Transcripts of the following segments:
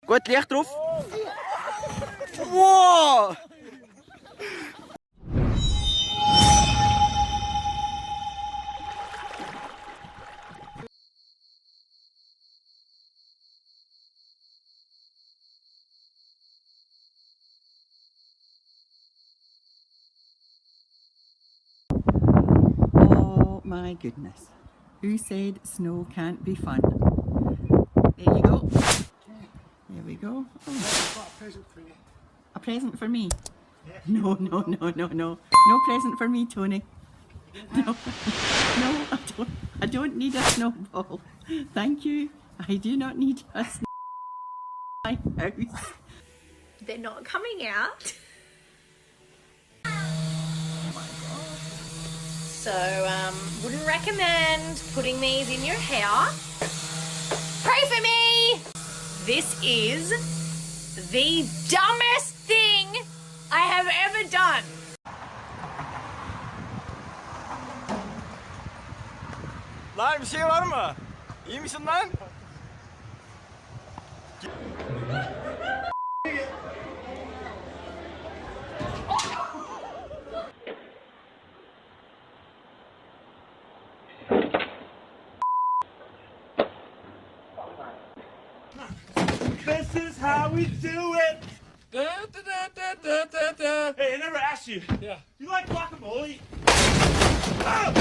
Gut, Licht drauf. Wow! Oh my goodness. Who said snow can't be fun? There you go. There we go. Oh. I've got a present for you. A present for me? Yes. No. No present for me, Tony. No, I don't need a snowball. Thank you. I do not need a snowball in my house. They're not coming out. So, wouldn't recommend putting these in your hair. Pray for me! This is the dumbest thing I have ever done. Lan bir şey var mı? İyi misin lan? This is how we do it! Hey, I never asked you. Yeah. You like guacamole? Oh!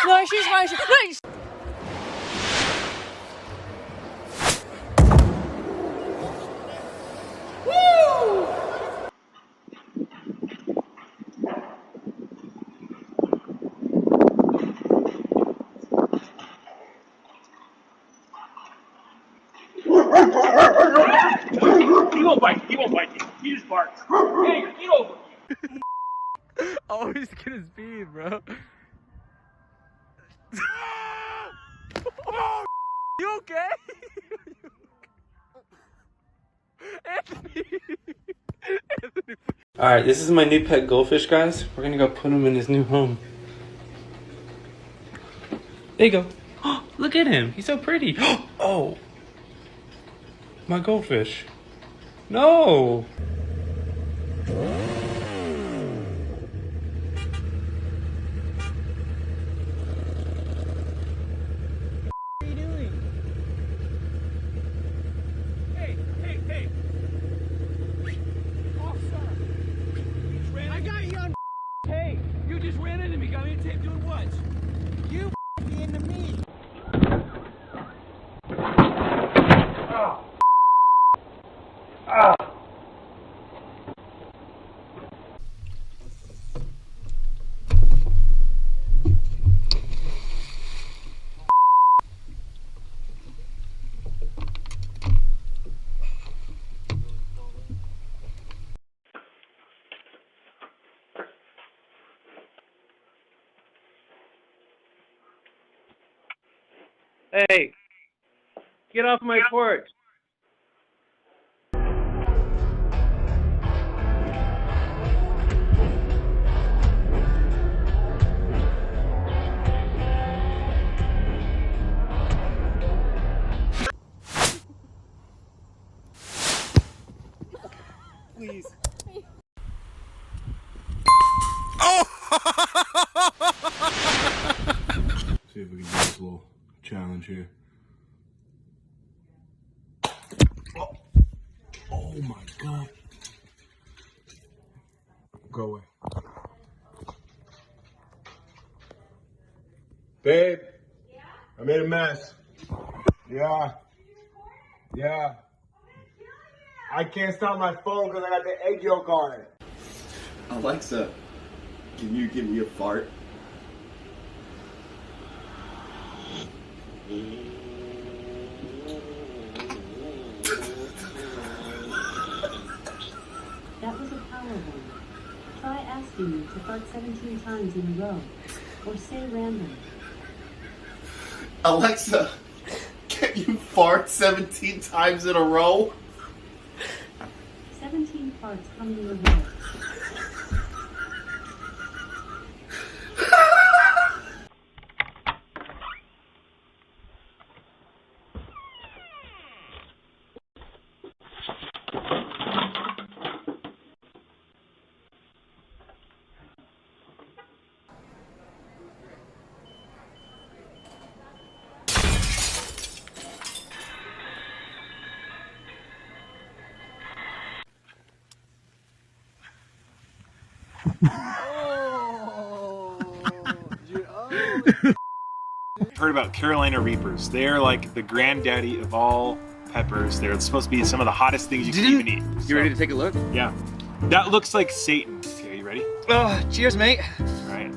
No, she's fine. No, He won't bite you. He just barks. Hey, get over here. Always get his speed, bro. Oh, you okay? Anthony. Alright, this is my new pet goldfish, guys. We're gonna go put him in his new home. There you go. Look at him. He's so pretty. Oh. My goldfish. No. Hey. Oh, sir. I got you on. Hey, you just ran into me. Got me on tape doing what? You into me. Hey. Get off my porch. Please. See if we can do this little challenge here. Oh my god. Go away. Babe, I made a mess. Yeah. I can't stop my phone because I got the egg yolk on it. Alexa, Can you give me a fart? That was a power one. Try asking me to fart 17 times in a row. Or say random. Alexa, can you fart 17 times in a row? 17 farts coming in a row. Heard about Carolina Reapers. They're like the granddaddy of all peppers. They're supposed to be some of the hottest things you can even eat. You ready to take a look? Yeah. That looks like Satan. Okay, you ready? Oh, cheers, mate. All right.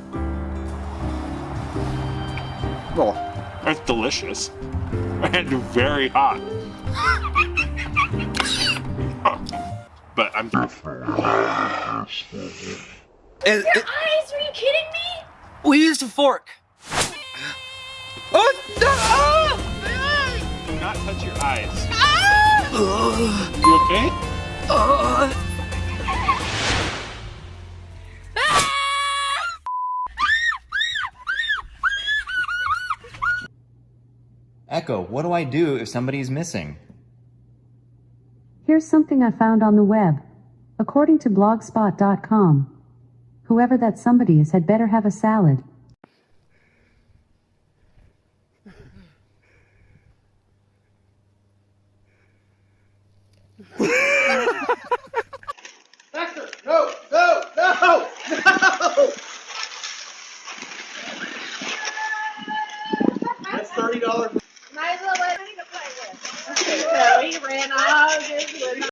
Oh. That's delicious. And very hot. But I'm Your eyes? Are you kidding me? We used a fork. Oh, no! do not touch your eyes. Ah! You okay? Echo, what do I do if somebody's missing? Here's something I found on the web. According to blogspot.com, whoever that somebody is had better have a salad. Baxter, no, no, no, no! That's $30. Might as well let me play with. Okay, so he ran all this with